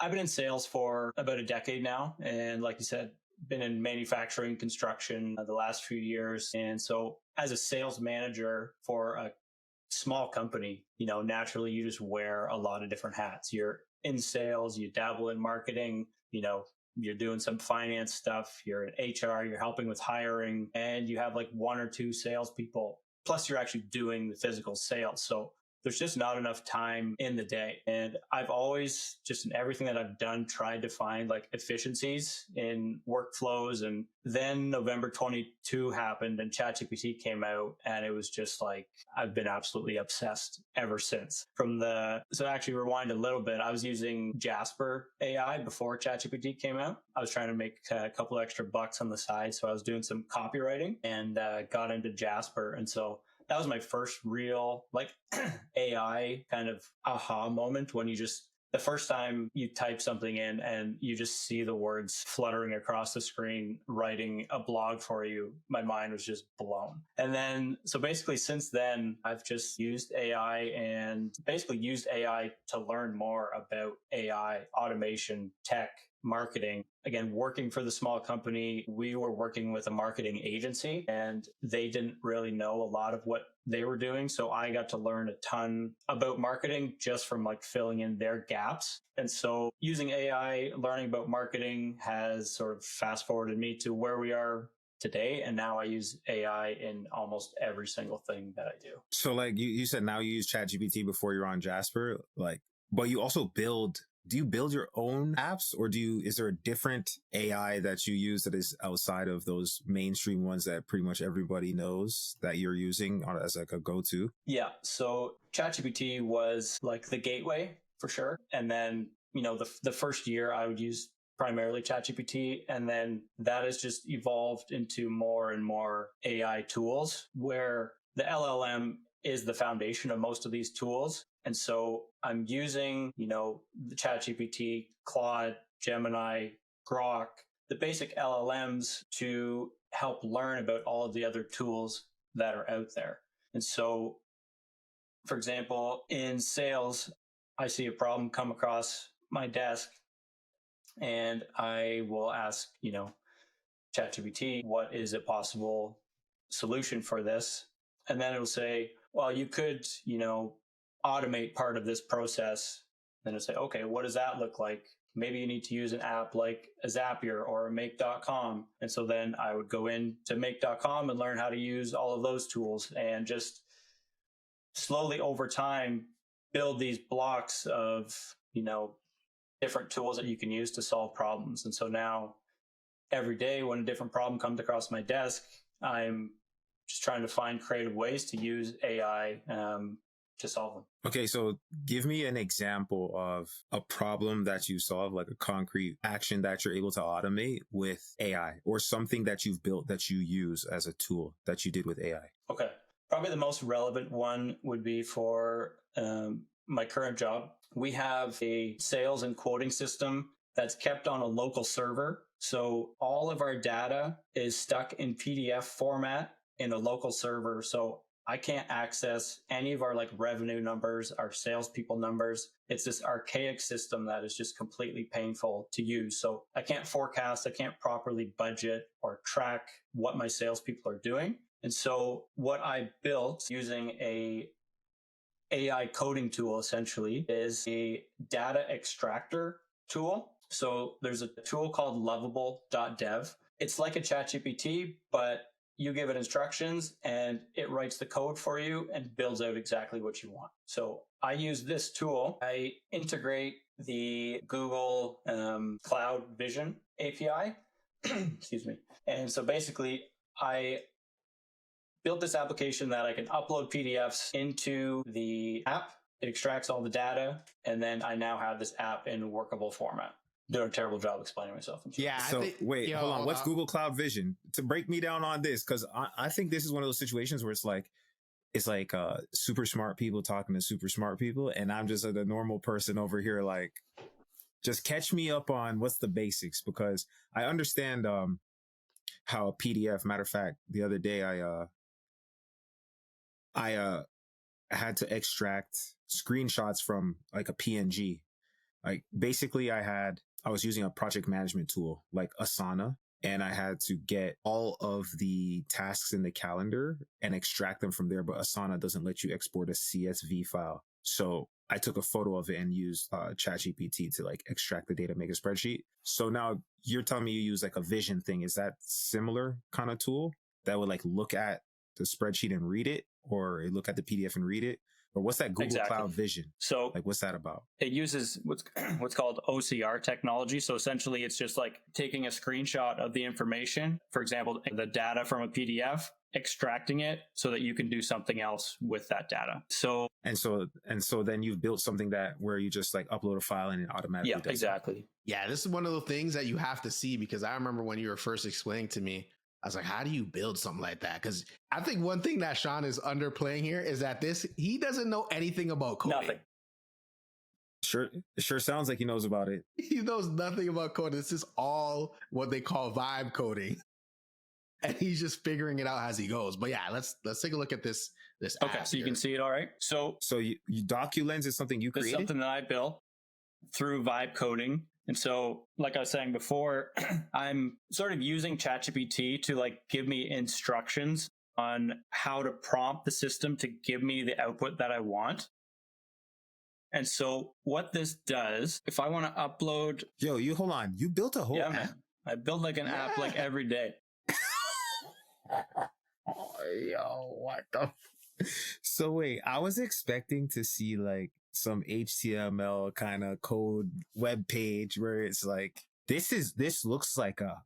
I've been in sales for about a decade now. And like you said, been in manufacturing, construction the last few years. And so as a sales manager for a small company, naturally you just wear a lot of different hats. You're in sales, you dabble in marketing, you're doing some finance stuff, you're in HR, you're helping with hiring, and you have like one or two salespeople. Plus, you're actually doing the physical sales. So there's just not enough time in the day. And I've always, just in everything that I've done, tried to find like efficiencies in workflows. And then November 22 happened and ChatGPT came out, and it was just like, I've been absolutely obsessed ever since. So actually rewind a little bit, I was using Jasper AI before ChatGPT came out. I was trying to make a couple extra bucks on the side. So I was doing some copywriting and got into Jasper. And so that was my first real like AI kind of aha moment, when the first time you type something in and you just see the words fluttering across the screen, writing a blog for you, my mind was just blown. And then, so basically since then, I've just used AI and basically used AI to learn more about AI, automation, tech, marketing. Again, working for the small company, we were working with a marketing agency and they didn't really know a lot of what they were doing. So I got to learn a ton about marketing just from like filling in their gaps. And so using AI, learning about marketing has sort of fast forwarded me to where we are today. And now I use AI in almost every single thing that I do. So like you said, now you use ChatGPT before you're on Jasper, but you also do you build your own apps, or is there a different AI that you use that is outside of those mainstream ones that pretty much everybody knows that you're using as like a go-to? Yeah. So ChatGPT was like the gateway for sure. And then, the first year I would use primarily ChatGPT. And then that has just evolved into more and more AI tools where the LLM is the foundation of most of these tools. And so I'm using, the ChatGPT, Claude, Gemini, Grok, the basic LLMs to help learn about all of the other tools that are out there. And so, for example, in sales, I see a problem come across my desk and I will ask, ChatGPT, what is a possible solution for this? And then it'll say, well, you could, automate part of this process. Then it'll say, okay, what does that look like? Maybe you need to use an app like a Zapier or Make.com. And so then I would go into Make.com and learn how to use all of those tools and just slowly over time build these blocks of, different tools that you can use to solve problems. And so now every day when a different problem comes across my desk, I'm just trying to find creative ways to use AI to solve them. Okay, so give me an example of a problem that you solve, like a concrete action that you're able to automate with AI, or something that you've built that you use as a tool that you did with AI. Okay. Probably the most relevant one would be for my current job. We have a sales and quoting system that's kept on a local server. So all of our data is stuck in PDF format in a local server. So I can't access any of our like revenue numbers, our salespeople numbers. It's this archaic system that is just completely painful to use. So I can't forecast, I can't properly budget or track what my salespeople are doing. And so what I built using a AI coding tool essentially is a data extractor tool. So there's a tool called lovable.dev. It's like a ChatGPT, but you give it instructions and it writes the code for you and builds out exactly what you want. So I use this tool. I integrate the Google Cloud Vision API. Excuse me. And so basically I built this application that I can upload PDFs into the app. It extracts all the data. And then I now have this app in workable format. Doing a terrible job explaining myself. Yeah. So wait, hold on. What's Google Cloud Vision? To break me down on this, because I think this is one of those situations where it's like super smart people talking to super smart people, and I'm just a normal person over here. Like, just catch me up on what's the basics, because I understand how a PDF. Matter of fact, the other day I had to extract screenshots from like a PNG. Like basically I was using a project management tool like Asana, and I had to get all of the tasks in the calendar and extract them from there. But Asana doesn't let you export a CSV file. So I took a photo of it and used ChatGPT to like extract the data, make a spreadsheet. So now you're telling me you use like a vision thing. Is that similar kind of tool that would like look at the spreadsheet and read it, or look at the PDF and read it? Or what's that Google Exactly. Cloud Vision? So like, what's that about? It uses what's called OCR technology. So essentially it's just like taking a screenshot of the information, for example, the data from a PDF, extracting it so that you can do something else with that data. And so then you've built something that where you just like upload a file and it automatically does exactly. Yeah, this is one of the things that you have to see, because I remember when you were first explaining to me, I was like, how do you build something like that? Because I think one thing that Sean is underplaying here is that he doesn't know anything about coding. Nothing. Sure sounds like he knows about it. He knows nothing about coding. This is all what they call vibe coding. And he's just figuring it out as he goes. But yeah, let's take a look at this Okay, so you can see it all right. So you DocuLens is something you created? It's something that I built through vibe coding. And so, like I was saying before, I'm sort of using ChatGPT to like give me instructions on how to prompt the system to give me the output that I want. And so what this does, if I want to upload... Yo, you hold on. You built a whole app? Man. I build like an app like every day. Yo, what the... So wait, I was expecting to see like some HTML kind of code web page where it's like, this looks like a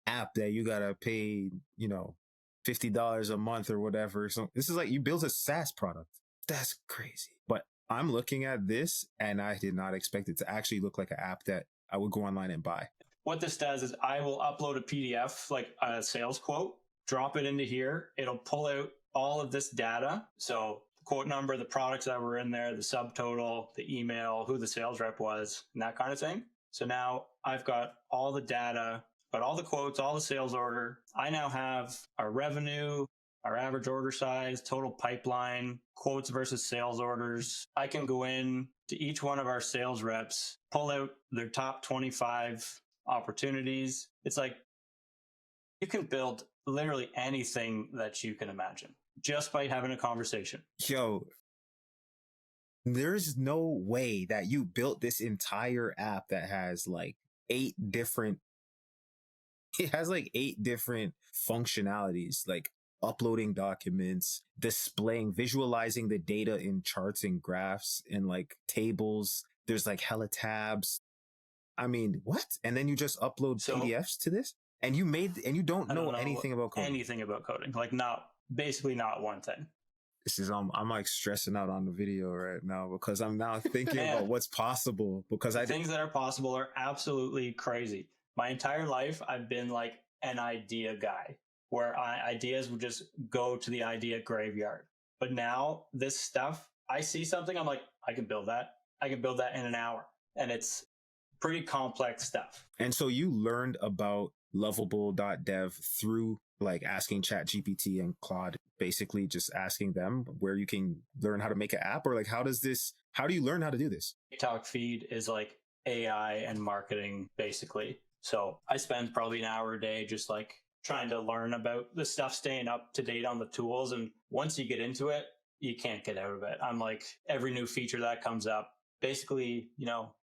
app that you gotta pay, $50 a month or whatever. So this is like you built a SaaS product. That's crazy. But I'm looking at this and I did not expect it to actually look like an app that I would go online and buy. What this does is I will upload a PDF, like a sales quote, drop it into here. It'll pull out all of this data. So the quote number, the products that were in there, the subtotal, the email, who the sales rep was, and that kind of thing. So now I've got all the data, got all the quotes, all the sales order. I now have our revenue, our average order size, total pipeline, quotes versus sales orders. I can go in to each one of our sales reps, pull out their top 25 opportunities. It's like you can build literally anything that you can imagine just by having a conversation. Yo, there's no way that you built this entire app that has like 8 different functionalities, like uploading documents, displaying, visualizing the data in charts and graphs and like tables. There's like hella tabs. I mean, what? And then you just upload PDFs to this? And you don't know anything about coding. Anything about coding. Like basically not one thing. This is, I'm like stressing out on the video right now because I'm now thinking about what's possible because things that are possible are absolutely crazy. My entire life, I've been like an idea guy where ideas would just go to the idea graveyard. But now this stuff, I see something, I'm like, I can build that. I can build that in an hour. And it's pretty complex stuff. And so you learned about Lovable.dev through like asking ChatGPT and Claude, basically just asking them where you can learn how to make an app, or like how do you learn how to do this? TikTok feed is like AI and marketing basically. So I spend probably an hour a day just like trying to learn about the stuff, staying up to date on the tools. And once you get into it, you can't get out of it. I'm like every new feature that comes up, basically,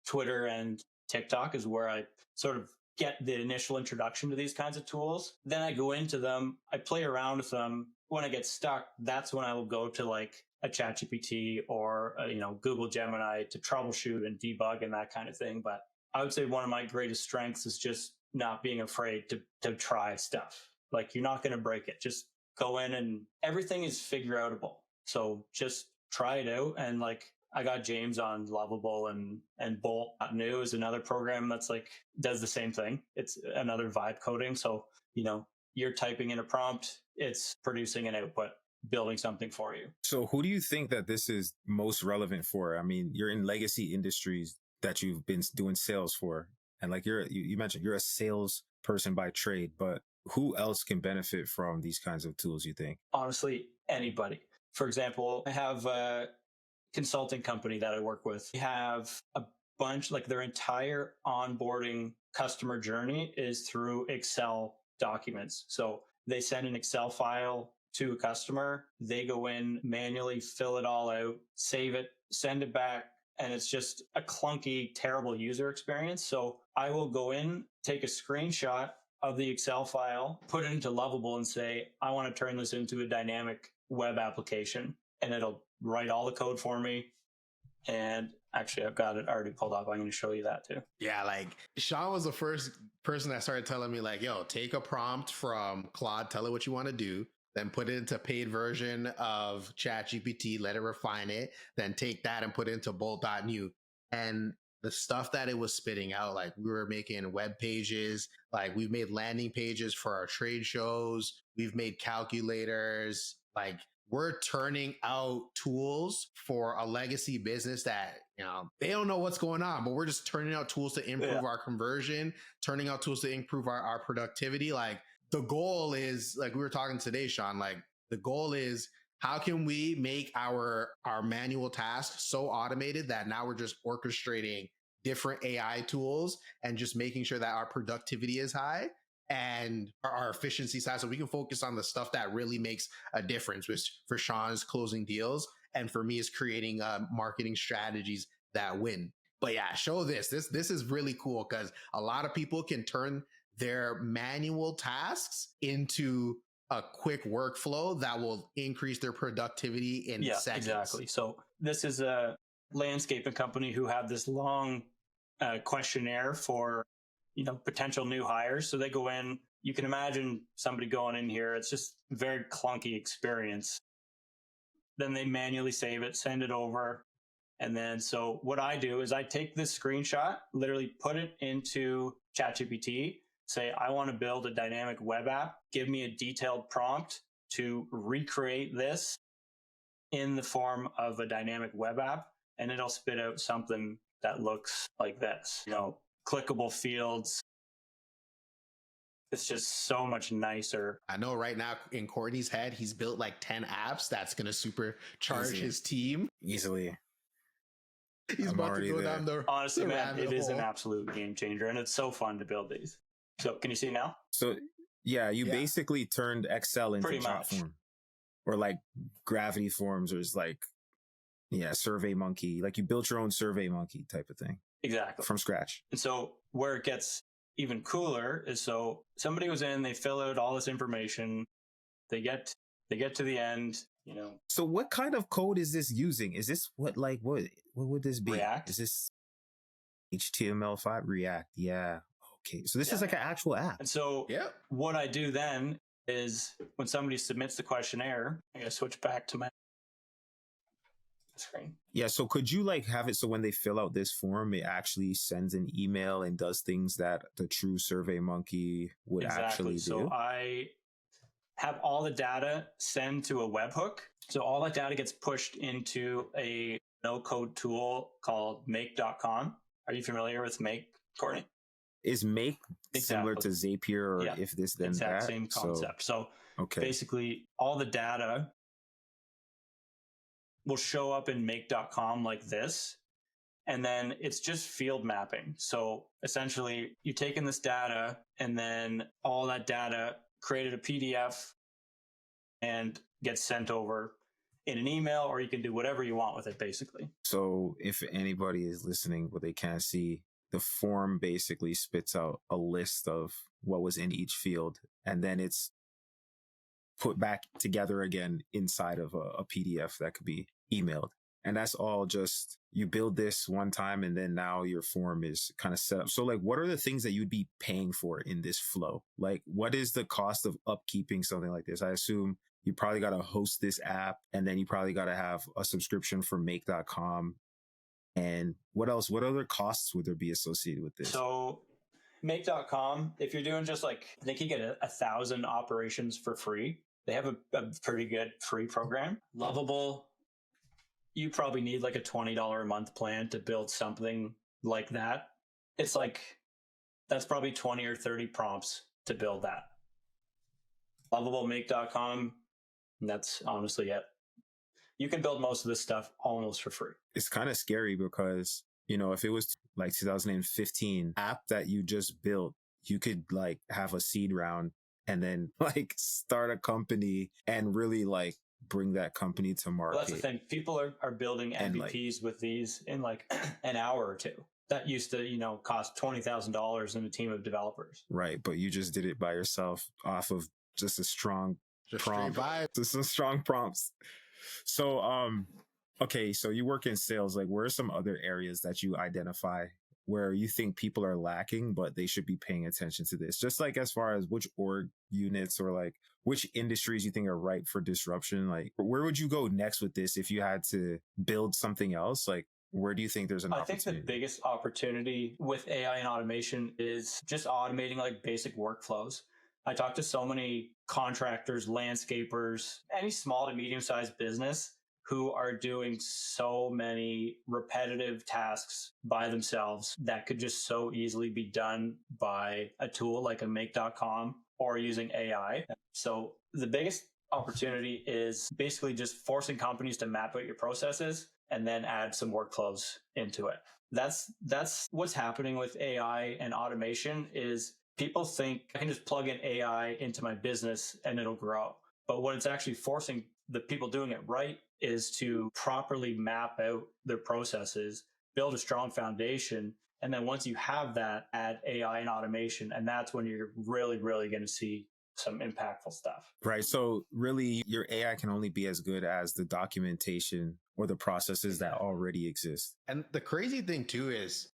Twitter and TikTok is where I sort of get the initial introduction to these kinds of tools. Then I go into them, I play around with them. When I get stuck, that's when I will go to like a ChatGPT or Google Gemini to troubleshoot and debug and that kind of thing. But I would say one of my greatest strengths is just not being afraid to try stuff. Like you're not going to break it. Just go in and everything is figure outable. So just try it out. And like I got James on Lovable and Bolt.new is another program that's like does the same thing. It's another vibe coding. So, you're typing in a prompt, it's producing an output, building something for you. So who do you think that this is most relevant for? I mean, you're in legacy industries that you've been doing sales for. And like you mentioned, you're a sales person by trade, but who else can benefit from these kinds of tools, you think? Honestly, anybody. For example, I have a consulting company that I work with. We have bunch, like their entire onboarding customer journey is through Excel documents. So they send an Excel file to a customer, they go in, manually fill it all out, save it, send it back. And it's just a clunky, terrible user experience. So I will go in, take a screenshot of the Excel file, put it into Lovable and say, I want to turn this into a dynamic web application. And it'll write all the code for me. And actually, I've got it already pulled up. I'm going to show you that too. Yeah, like Sean was the first person that started telling me like, yo, take a prompt from Claude, tell it what you want to do, then put it into paid version of ChatGPT, let it refine it, then take that and put it into Bolt.new. And the stuff that it was spitting out, like we were making web pages, like we've made landing pages for our trade shows, we've made calculators, like we're turning out tools for a legacy business that, you know, they don't know what's going on, but we're just turning out tools to improve our conversion, turning out tools to improve our productivity. Like the goal is, like we were talking today, Sean, like the goal is how can we make our manual tasks so automated that now we're just orchestrating different AI tools and just making sure that our productivity is high and our efficiency side, so we can focus on the stuff that really makes a difference, which for Sean is closing deals, and for me is creating marketing strategies that win. But yeah, show this is really cool because a lot of people can turn their manual tasks into a quick workflow that will increase their productivity in seconds. Exactly. So this is a landscaping company who have this long questionnaire for, you know, potential new hires. So they go in, you can imagine somebody going in here. It's just a very clunky experience. Then they manually save it, send it over. And then, so what I do is I take this screenshot, literally put it into ChatGPT, say, I want to build a dynamic web app. Give me a detailed prompt to recreate this in the form of a dynamic web app. And it'll spit out something that looks like this, you know, clickable fields. It's just so much nicer. I know right now in Courtney's head, he's built like 10 apps that's going to supercharge his team. Easily. He's about to go down the honestly, man, it is an absolute game changer. And it's so fun to build these. So can you see now? So yeah, you basically turned Excel into Jotform or like Gravity Forms, or it's like, Survey Monkey. Like you built your own Survey Monkey type of thing. Exactly. From scratch. And so where it gets even cooler is, so somebody goes in, they fill out all this information, they get to the end, you know. So what kind of code is this using? Is this what would this be? React. Is this HTML5 React? Yeah. Okay. So this is like an actual app. And so what I do then is when somebody submits the questionnaire, I gotta switch back to my screen. Yeah. So could you like have it so when they fill out this form, it actually sends an email and does things that the true Survey Monkey would actually do? So I have all the data send to a webhook. So all that data gets pushed into a no-code tool called Make.com. Are you familiar with Make, Courtney? Is Make similar to Zapier or If This Then That? Same concept. So basically all the data will show up in Make.com like this. And then it's just field mapping. So essentially you're taking this data and then all that data created a PDF and gets sent over in an email, or you can do whatever you want with it, basically. So if anybody is listening, but they can't see, the form basically spits out a list of what was in each field, and then it's put back together again inside of a PDF that could be emailed. And that's all just, you build this one time and then now your form is kind of set up. So like, what are the things that you'd be paying for in this flow? Like, what is the cost of upkeeping something like this? I assume you probably got to host this app, and then you probably got to have a subscription for Make.com. And what else? What other costs would there be associated with this? So Make.com, if you're doing just like, I think you get 1,000 operations for free. They have a pretty good free program. Lovable, you probably need like a $20 a month plan to build something like that. It's like, that's probably 20 or 30 prompts to build that. Lovable, Make.com, that's honestly it. You can build most of this stuff almost for free. It's kind of scary because You know, if it was like 2015 app that you just built, you could like have a seed round and then like start a company and really like bring that company to market. Well, that's the thing. People are building MVPs with these in like an hour or two. That used to, cost $20,000 in a team of developers. Right. But you just did it by yourself off of just a strong prompt. Just some strong prompts. So, okay. So you work in sales. Like, where are some other areas that you identify where you think people are lacking, but they should be paying attention to this? Just like as far as which org units or like which industries you think are ripe for disruption? Like, where would you go next with this if you had to build something else? Like, where do you think there's an opportunity? I think the biggest opportunity with AI and automation is just automating like basic workflows. I talk to so many contractors, landscapers, any small to medium-sized business who are doing so many repetitive tasks by themselves that could just so easily be done by a tool like a make.com or using AI. So the biggest opportunity is basically just forcing companies to map out your processes and then add some workflows into it. That's what's happening with AI and automation is people think I can just plug in AI into my business and it'll grow. But what it's actually forcing the people doing it right is to properly map out their processes, build a strong foundation. And then once you have that, add AI and automation. And that's when you're really, really going to see some impactful stuff. Right. So really your AI can only be as good as the documentation or the processes that already exist. And the crazy thing too is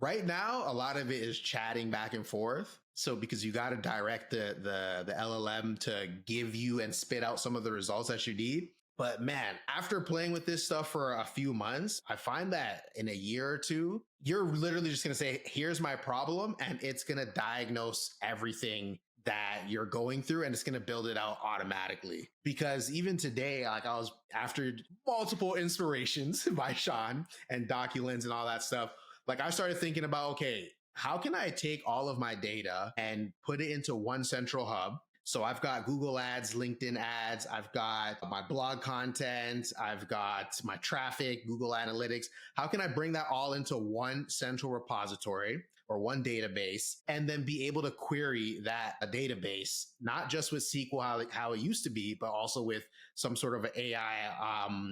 right now, a lot of it is chatting back and forth. So because you got to direct the LLM to give you and spit out some of the results that you need. But man, after playing with this stuff for a few months, I find that in a year or two, you're literally just going to say, here's my problem. And it's going to diagnose everything that you're going through and it's going to build it out automatically. Because even today, like I was after multiple inspirations by Sean and DocuLens and all that stuff, like I started thinking about, okay, how can I take all of my data and put it into one central hub? So I've got Google ads, LinkedIn ads. I've got my blog content. I've got my traffic, Google Analytics. How can I bring that all into one central repository or one database and then be able to query that database, not just with SQL, how it used to be, but also with some sort of AI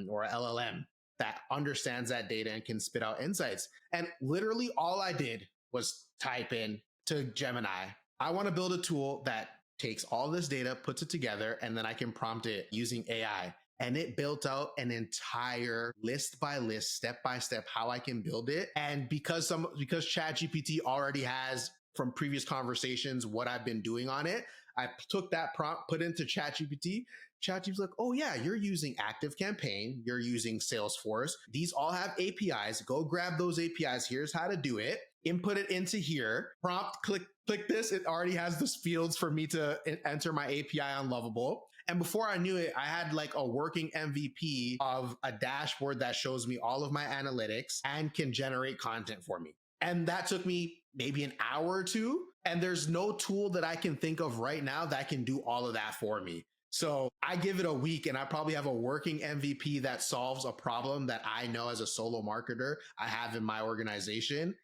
or LLM that understands that data and can spit out insights. And literally all I did was type in to Gemini, I want to build a tool that takes all this data, puts it together, and then I can prompt it using AI. And it built out an entire list by list, step by step, how I can build it. And because ChatGPT already has from previous conversations what I've been doing on it, I took that prompt, put into ChatGPT. ChatGPT's like, oh yeah, you're using ActiveCampaign, you're using Salesforce. These all have APIs. Go grab those APIs. Here's how to do it. Input it into here. Prompt, click this. It already has this fields for me to enter my API on Lovable. And before I knew it, I had like a working MVP of a dashboard that shows me all of my analytics and can generate content for me. And that took me maybe an hour or two. And there's no tool that I can think of right now that can do all of that for me. So I give it a week and I probably have a working MVP that solves a problem that I know as a solo marketer I have in my organization.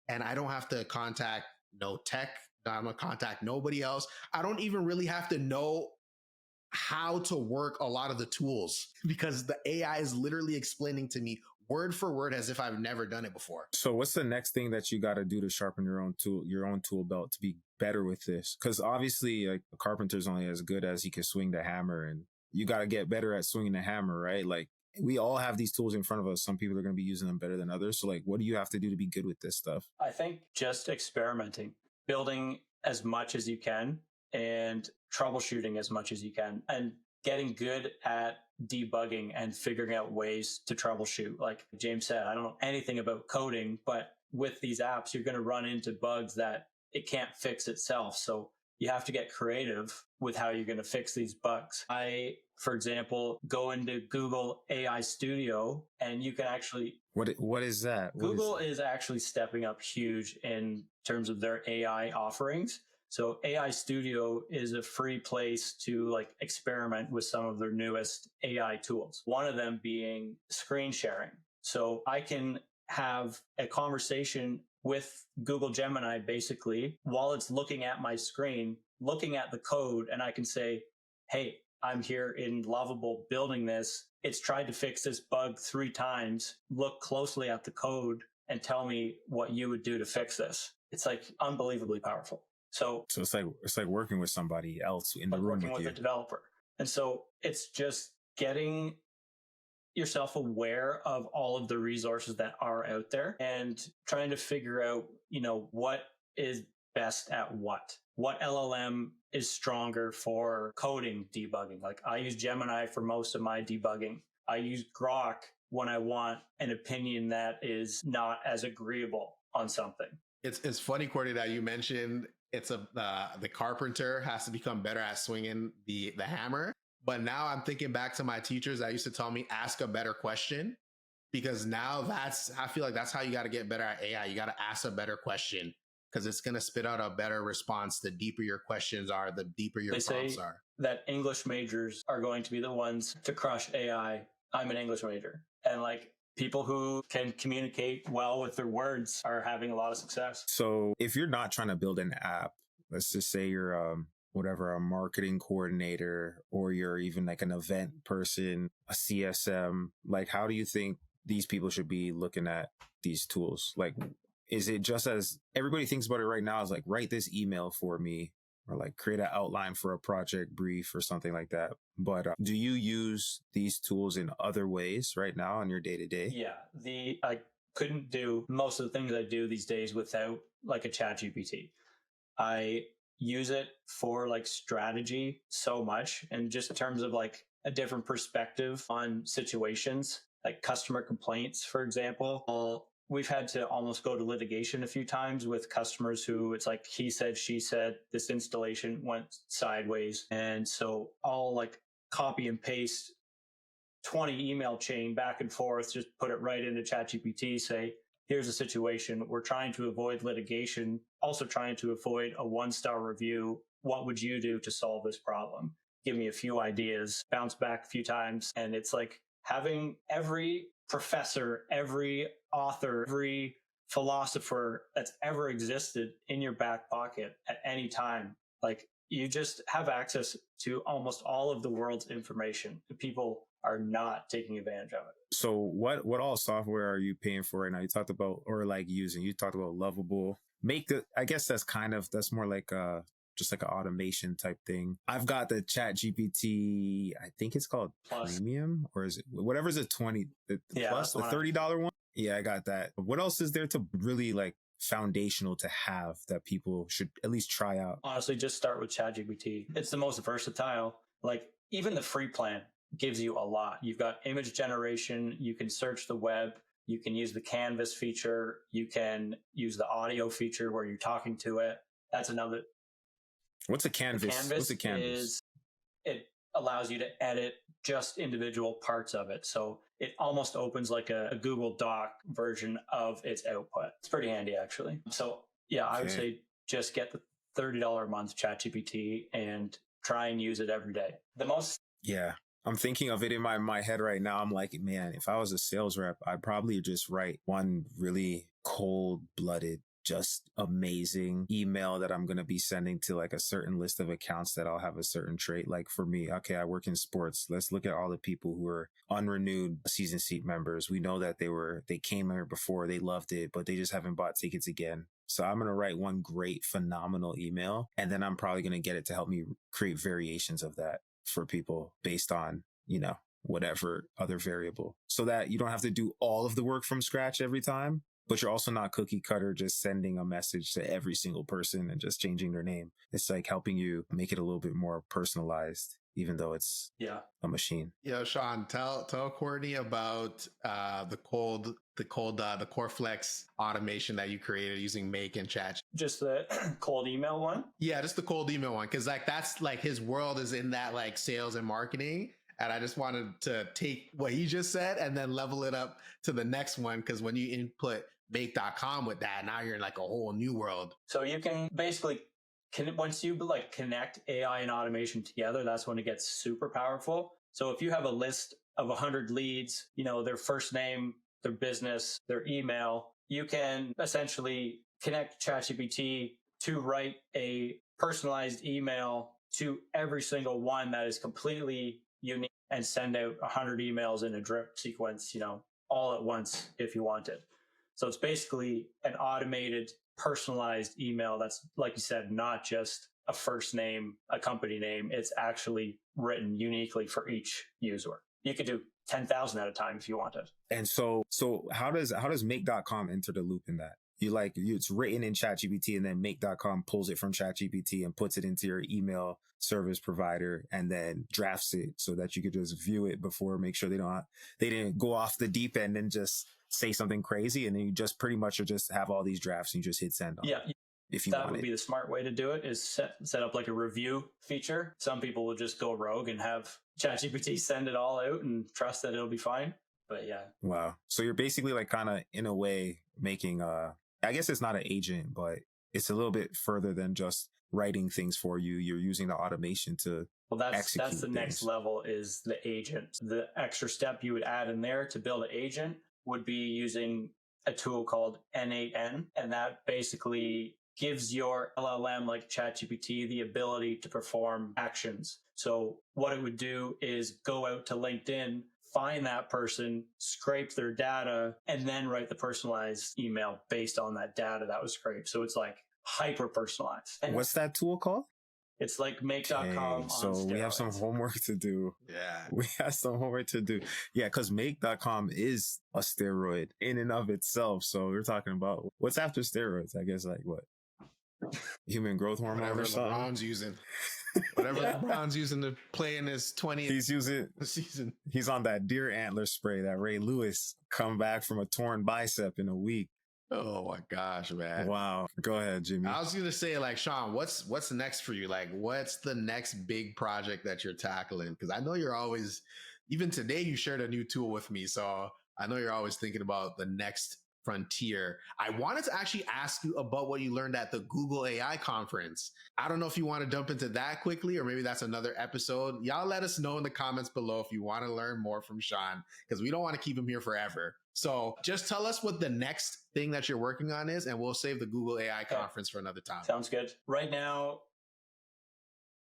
And I don't have to contact no tech. I'm going to contact nobody else. I don't even really have to know how to work a lot of the tools because the AI is literally explaining to me word for word as if I've never done it before. So what's the next thing that you got to do to sharpen your own tool belt to be better with this? Because obviously like a carpenter's only as good as he can swing the hammer, and you got to get better at swinging the hammer, right? Like we all have these tools in front of us. Some people are going to be using them better than others. So like, what do you have to do to be good with this stuff? I think just experimenting, building as much as you can and troubleshooting as much as you can and getting good at debugging and figuring out ways to troubleshoot. Like James said, I don't know anything about coding, but with these apps, you're going to run into bugs that it can't fix itself. So you have to get creative with how you're going to fix these bugs. I, for example, go into Google AI Studio and you can actually... What is that? Google is actually stepping up huge in terms of their AI offerings. So AI Studio is a free place to like experiment with some of their newest AI tools. One of them being screen sharing. So I can have a conversation with Google Gemini basically while it's looking at my screen, looking at the code, and I can say, hey, I'm here in Lovable building this. It's tried to fix this bug 3 times. Look closely at the code and tell me what you would do to fix this. It's like unbelievably powerful. So it's like working with somebody else in the room working with a developer. And so it's just getting yourself aware of all of the resources that are out there and trying to figure out, what is best at what LLM is stronger for coding debugging. Like I use Gemini for most of my debugging. I use Grok when I want an opinion that is not as agreeable on something. It's funny, Courtney, that you mentioned the carpenter has to become better at swinging the hammer. But now I'm thinking back to my teachers that used to tell me, ask a better question, because now I feel like that's how you got to get better at AI. You got to ask a better question because it's going to spit out a better response. The deeper your questions are, the deeper your prompts are. That English majors are going to be the ones to crush AI. I'm an English major, and like people who can communicate well with their words are having a lot of success. So if you're not trying to build an app, let's just say you're a marketing coordinator, or you're even like an event person, a CSM, like how do you think these people should be looking at these tools? Like, is it just as everybody thinks about it right now is like, write this email for me, or like create an outline for a project brief or something like that. But do you use these tools in other ways right now in your day to day? Yeah. I couldn't do most of the things I do these days without like a ChatGPT. I use it for like strategy so much, and just in terms of like a different perspective on situations, like customer complaints, for example. We've had to almost go to litigation a few times with customers who it's like he said, she said, this installation went sideways. And so I'll like copy and paste 20 email chain back and forth, just put it right into ChatGPT, say, here's a situation. We're trying to avoid litigation, also trying to avoid a 1-star review. What would you do to solve this problem? Give me a few ideas, bounce back a few times. And it's like having every professor, every author, every philosopher that's ever existed in your back pocket at any time. Like you just have access to almost all of the world's information. People are not taking advantage of it. So what all software are you paying for right now? You talked about, or like using, you talked about Lovable. I guess that's more like just like an automation type thing. I've got the ChatGPT, I think it's called Plus. Premium, or is it whatever's the Plus, the $30 one? Yeah, I got that. What else is there to really like foundational to have that people should at least try out? Honestly, just start with ChatGPT. It's the most versatile. Like even the free plan gives you a lot. You've got image generation. You can search the web. You can use the Canvas feature. You can use the audio feature where you're talking to it. That's another. What's a Canvas? What's a Canvas? It allows you to edit just individual parts of it. So it almost opens like a Google Doc version of its output. It's pretty handy, actually. So yeah, I would say just get the $30 a month ChatGPT and try and use it every day. Yeah. I'm thinking of it in my head right now. I'm like, man, if I was a sales rep, I'd probably just write one really cold-blooded, just amazing email that I'm going to be sending to like a certain list of accounts that I'll have a certain trait. Like for me, okay, I work in sports. Let's look at all the people who are unrenewed season seat members. We know that they came here before, they loved it, but they just haven't bought tickets again. So I'm going to write one great, phenomenal email, and then I'm probably going to get it to help me create variations of that for people based on, whatever other variable, so that you don't have to do all of the work from scratch every time, but you're also not cookie cutter, just sending a message to every single person and just changing their name. It's like helping you make it a little bit more personalized, even though it's a machine. Sean, tell Courtney about the CoreFlex automation that you created using Make and Chat. Just the cold email one? Yeah, just the cold email one. Cause like, that's like his world is in that like sales and marketing. And I just wanted to take what he just said and then level it up to the next one. Cause when you input Make.com with that, now you're in like a whole new world. So you can basically, once you like connect AI and automation together, that's when it gets super powerful. So if you have a list of 100 leads, their first name, their business, their email, you can essentially connect ChatGPT to write a personalized email to every single one that is completely unique and send out 100 emails in a drip sequence, all at once if you wanted. So it's basically an automated, personalized email that's, like you said, not just a first name, a company name. It's actually written uniquely for each user. You could do 10,000 at a time if you wanted. And so how does make.com enter the loop in that? It's written in ChatGPT, and then make.com pulls it from ChatGPT and puts it into your email service provider and then drafts it so that you could just view it before, make sure they didn't go off the deep end and just say something crazy. And then you just pretty much just have all these drafts and you just hit send on. Yeah. If you that want would be the smart way to do it, is set up like a review feature. Some people will just go rogue and have ChatGPT send it all out and trust that it'll be fine. But yeah. Wow. So you're basically like kind of in a way making I guess it's not an agent, but it's a little bit further than just writing things for you. You're using the automation to that's the next level, is the agent. The extra step you would add in there to build an agent would be using a tool called N8N. And that basically gives your LLM like ChatGPT the ability to perform actions. So what it would do is go out to LinkedIn, find that person, scrape their data, and then write the personalized email based on that data that was scraped. So it's like hyper personalized. And what's that tool called? It's like make.com. So we have some homework to do. Yeah. We have some homework to do. Yeah, because make.com is a steroid in and of itself. So we're talking about what's after steroids, I guess, like what? Human growth hormone Whatever or something? LeBron's using. Whatever LeBron's using to play in his 20th He's using season. He's on that deer antler spray that Ray Lewis come back from a torn bicep in a week. Oh my gosh, man. Wow. Go ahead, Jimmy. I was going to say, like, Sean, what's next for you? Like, what's the next big project that you're tackling? Because I know you're always, even today, you shared a new tool with me. So I know you're always thinking about the next frontier. I wanted to actually ask you about what you learned at the Google AI conference. I don't know if you want to jump into that quickly, or maybe that's another episode. Y'all let us know in the comments below if you want to learn more from Sean, because we don't want to keep him here forever. So just tell us what the next thing that you're working on is, and we'll save the Google AI conference for another time. Sounds good. Right now,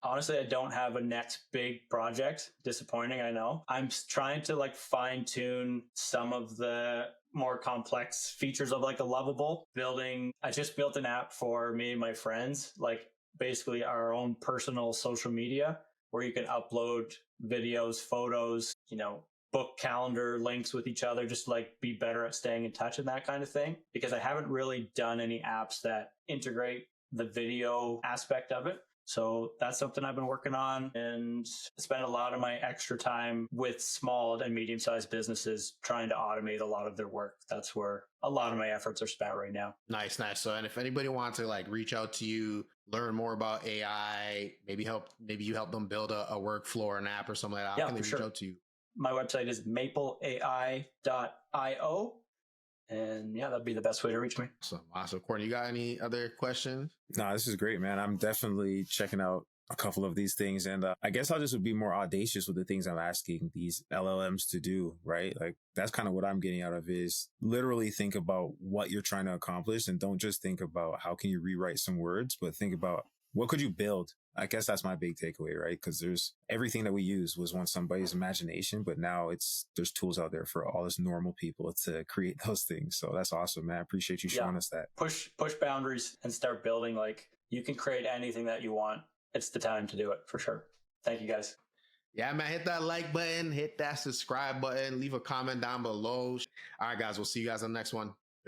honestly, I don't have a next big project. Disappointing, I know. I'm trying to like fine tune some of the more complex features of like a Lovable. I just built an app for me and my friends, like basically our own personal social media, where you can upload videos, photos, book calendar links with each other, just like be better at staying in touch and that kind of thing. Because I haven't really done any apps that integrate the video aspect of it. So that's something I've been working on, and spend a lot of my extra time with small and medium-sized businesses trying to automate a lot of their work. That's where a lot of my efforts are spent right now. Nice. So, and if anybody wants to like reach out to you, learn more about AI, maybe you help them build a workflow or an app or something like that, how can they reach out to you? My website is mapleai.io. And yeah, that'd be the best way to reach me. Awesome. Courtney, you got any other questions? No, this is great, man. I'm definitely checking out a couple of these things. And I guess I'll just be more audacious with the things I'm asking these LLMs to do, right? Like that's kind of what I'm getting out of is literally think about what you're trying to accomplish, and don't just think about how can you rewrite some words, but think about what could you build? I guess that's my big takeaway, right? Because there's everything that we use was once somebody's imagination, but now there's tools out there for all us normal people to create those things. So that's awesome, man. I appreciate you showing us that. Push boundaries and start building. Like you can create anything that you want. It's the time to do it for sure. Thank you guys. Yeah, man, hit that like button, hit that subscribe button, leave a comment down below. All right, guys, we'll see you guys on the next one.